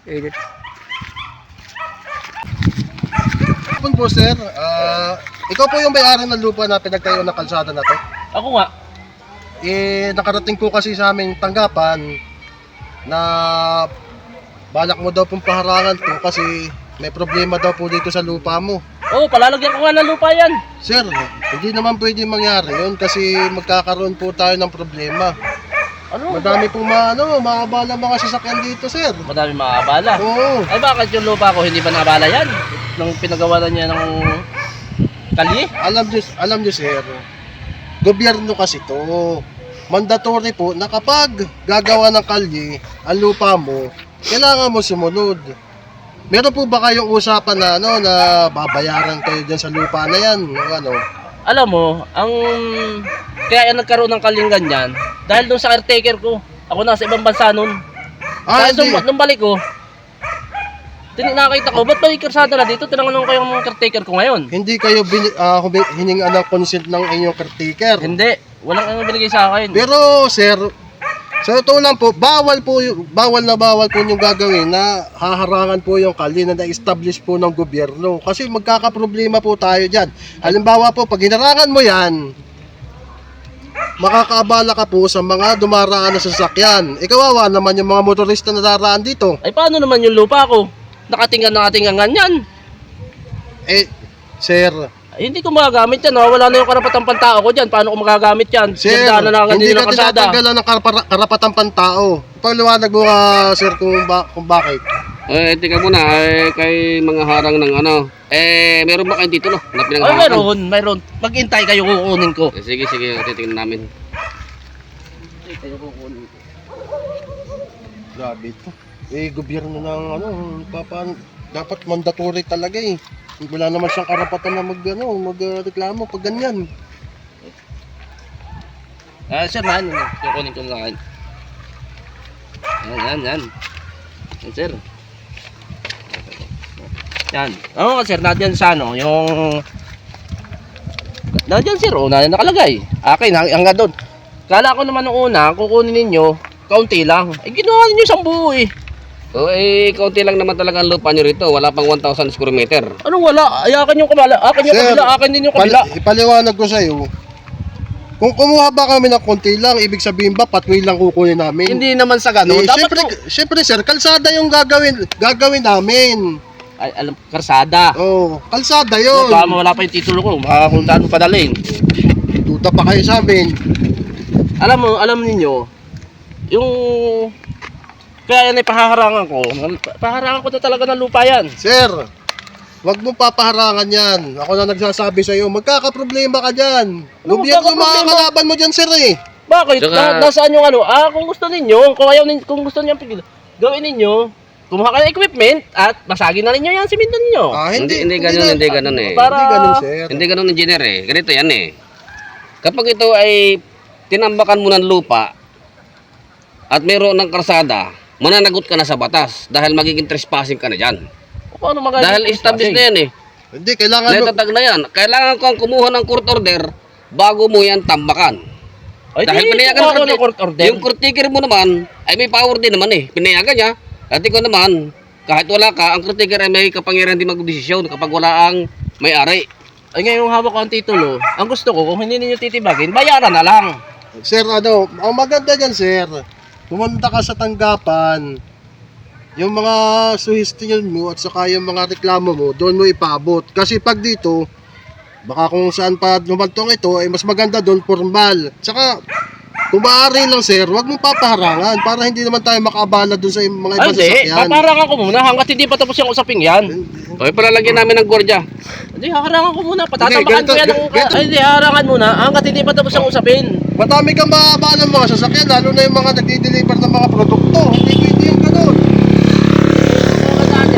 Edit. Hapon po sir, ikaw po yung may-ari ng lupa na pinagtayo ng kalsada na to. Ako nga. Nakarating po kasi sa aming tanggapan na balak mo daw pong paharangan to kasi may problema daw po dito sa lupa mo. Oo, palalagyan ko nga ng lupa yan. Sir, hindi naman pwede mangyari yun kasi magkakaroon po tayo ng problema. Ano? Madami pong maabala mga sasakyan dito sir. Madami makakabala. Oo. Ay bakit yung lupa ko hindi ba nabala yan? Nung pinagawa niya ng kalye? Alam nyo sir, gobyerno kasi to. Mandatory po na kapag gagawa ng kalye ang lupa mo, kailangan mo sumunod. Meron po ba kayong usapan na na babayaran kayo dyan sa lupa na yan? O Alam mo, kaya yan nagkaroon ng kalyeng ganyan dahil doon sa caretaker ko. Ako nasa ibang bansa noon. Kaya nung balik ko, nakita ko, ba't may karsada na dito? Tinanong ko yung caretaker ko ngayon. Hindi kayo hininga ng consent ng inyong caretaker? Hindi, walang binigay sa akin. Pero sir, sa totoo lang po, bawal po yung gagawin na haharangan po yung kalye na na-establish po ng gobyerno. Kasi magkakaproblema po tayo dyan. Halimbawa po, pag hinarangan mo yan, makakaabala ka po sa mga dumaraan na sasakyan. Ikawawa naman yung mga motorista na daraan dito. Ay paano naman yung lupa ko? Nakatinggan ganyan. Sir, Ay, hindi ko magagamit yan. Wala na yung karapatang pantao ko dyan. Paano ko magagamit yan? sir, hindi ka tinatanggalan ng karapatang pantao. Paliwanag mo sir, kung bakit. Tika muna, kay mga harang ng meron ba kayo dito na Ay, pinanghaharan? mayroon. Maghintay kayo kukunin ko. Sige, titingnan namin. Grabe ito. Gobyerno ng dapat mandatory talaga eh. Wala naman siyang karapatan na magreklamo pag ganyan. Sir, kukunin ko na. Yan. Yan, sir. Yan. Oo, sir, nandiyan sa yung... Nandiyan, sir, nakalagay. Akin, hanggang doon. Kala ko naman nung una, kukunin ninyo, kaunti lang. Ginawa ninyo isang buo eh. Kaunti lang naman talaga ang lupa nyo rito. Wala pang 1,000 square meter. Anong wala? Ay, akin yung kabila. Akin din yung kabila. Ipaliwanag ko sa'yo. Kung kumuha ba kami ng konti lang, ibig sabihin ba patwi lang kukunin namin? Hindi naman sa ganun. Siyempre sir, kalsada yung gagawin namin. Ay, alam, karsada. Kalsada yun. Baka wala pa yung titulo ko. Baka kung saan mo padalhin. Duda pa kayo sa amin. Alam niyo yung kaya yan ay pahaharangan ko na talaga ng lupa yan. Sir, wag mo papaharangan yan. Ako na nagsasabi sa'yo, magkakaproblema ka dyan. Gobyerno makakalaban mo dyan sir eh. Bakit? Nasaan yung kung gusto ninyo, kung gusto niyo gawin ninyo, kumuha kayo ng equipment at basagin na ninyo yan, simento ninyo. Hindi ganun eh. Hindi ganun sir. Hindi ganun engineer eh. Ganito yan eh. Kapag ito ay tinambakan mo ng lupa at mayroon ng karsada, mananagot ka na sa batas dahil magiging trespassing ka na dyan. Paano magagawa? Dahil established na yan eh. Hindi, kailangan mo. Natatag na yan. Kailangan kang kumuha ng court order bago mo yan tambakan. Ay, Dahil pinayagan ng court order. Yung court taker mo naman ay may power din naman eh. Pinayagan niya. At ikaw naman, kahit wala ka, ang court taker ay may kapangyarihan din magdesisyon kapag wala ang may-ari. Ay ngayong hawak ko ang titulo, ang gusto ko kung hindi ninyo titibagin, bayaran na lang. Sir, ang maganda dyan sir, pumunta ka sa tanggapan, yung mga suhestiyon mo at saka yung mga reklamo mo, doon mo ipabot. Kasi pag dito, baka kung saan pa lumantong ito, ay mas maganda doon formal. Saka, kung maaari lang sir, wag mong papaharangan para hindi naman tayo makaabala doon sa mga ibang sasakyan. Papaharangan ko muna hanggat hindi pa tapos yung usaping yan. Palalagyan namin ng gwardiya. Hindi, haharangan ko muna. Patatambakan ko yan. Hindi, haharangan muna hanggat hindi pa tapos yung usapin. Madami kang maabala ng mga sasakyan, lalo na yung mga nagdi-deliver ng mga produkto. Hindi pwede yung ganun.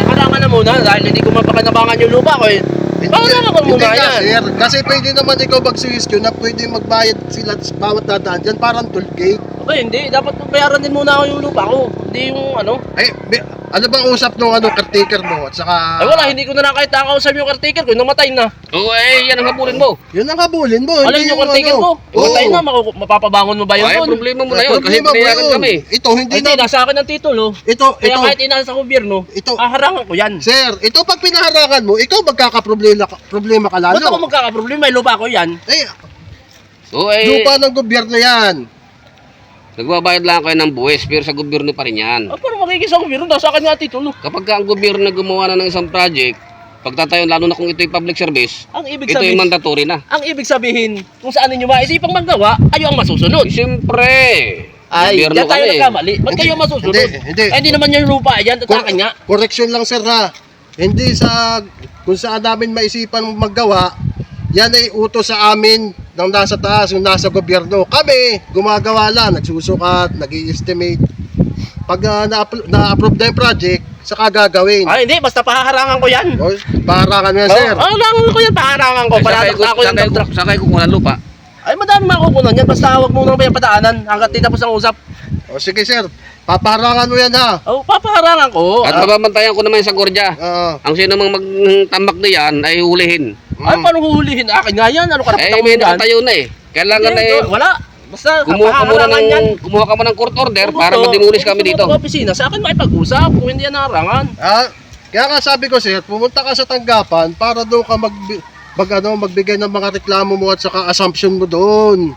Harangan na muna dahil hindi ko mapakanabangan yung lupa ko eh. Harangan ko muna yan. Sir, kasi pwede naman ikaw magsuwisyo na pwede magbayad sila sa bawat dadaan dyan, parang toll gate. Okay, hindi. Dapat bayaran din muna ako yung lupa ko. Hindi yung Ano bang usap nung caretaker mo at saka... Ay wala, hindi ko na kahit nakausap yung caretaker ko, namatay na. Oo, yan ang habulin mo. Yun ang habulin mo. Alam hindi yung caretaker ko, Oo. namatay na, mapapabangon mo ba yun Ay, doon? problema mo na yun. Kasi Problema mo pinayagan yun. kami. Ito, hindi Hindi, na... nasa akin ang titulo. Kaya Ito, kahit inasa sa gobyerno, Ito. harangan ko yan. Sir, ito pag pinaharangan mo, ikaw problema ka lalo. Ba't ako magkakaproblema? May lupa ko yan. Eh, Oo, lupa ng gobyerno yan. nagbabayad lang kayo ng buwis, pero sa gobyerno pa rin yan. Ah, paano magiging sa gobyerno? Nasa akin nga ang titulo. Kapag ka ang gobyerno na gumawa na ng isang project, pagtatayo, lalo na kung ito'y public service, Ang ibig ito'y sabihin, mandatory na. ang ibig sabihin, kung saan ninyo maisipang magawa, kayo ang masusunod. Siyempre, Ay, gobyerno yan tayo kami. nagkamali. Ba't kayo masusunod? Hindi. Ay, hindi naman yung lupa yan, at akin nga. Correction lang sir ha. Hindi sa kung saan namin maisipan maggawa, yan ay utos sa amin ng nasa taas, yung nasa gobyerno. Kami, gumagawa lang, nagsusukat, nag-i-estimate. Pag na-approve na yung project, saka gagawin. Ay, hindi, basta paharangan ko yan. O, paharangan mo yan, sir. Harangan ko yan, paharangan ko. Palatak ako yung truck. Sakay ko ng lupa. Ay, madami makukunan yan. Basta huwag mo nang pa yung padaanan hanggat tinapos ang usap. O, sige, sir. Papaharangan mo yan, ha. Oh, papaharangan ko. At bababantayan ko naman sa Gordya. Oo. Ang sino mang magtambak na yan ay hulihin. Ay, paano huhulihin? Akin nga yan. Ano karapatan Eh, mo may yan? nakatayo na eh. Kailangan na eh. Wala. Basta Kumuha ka paharangan yan. mo ng court order Kung para gusto- madimulis kung kami gusto dito. mo ng opisina, sa akin makipag-usap kung hindi yan harangan. Kaya nga sabi ko, sir, pumunta ka sa tanggapan para doon ka magbigay ng mga reklamo mo at saka assumption mo doon.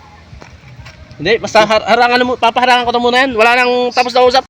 Hindi, basta harangan mo, papaharangan ko na muna yan. Wala nang tapos na usap.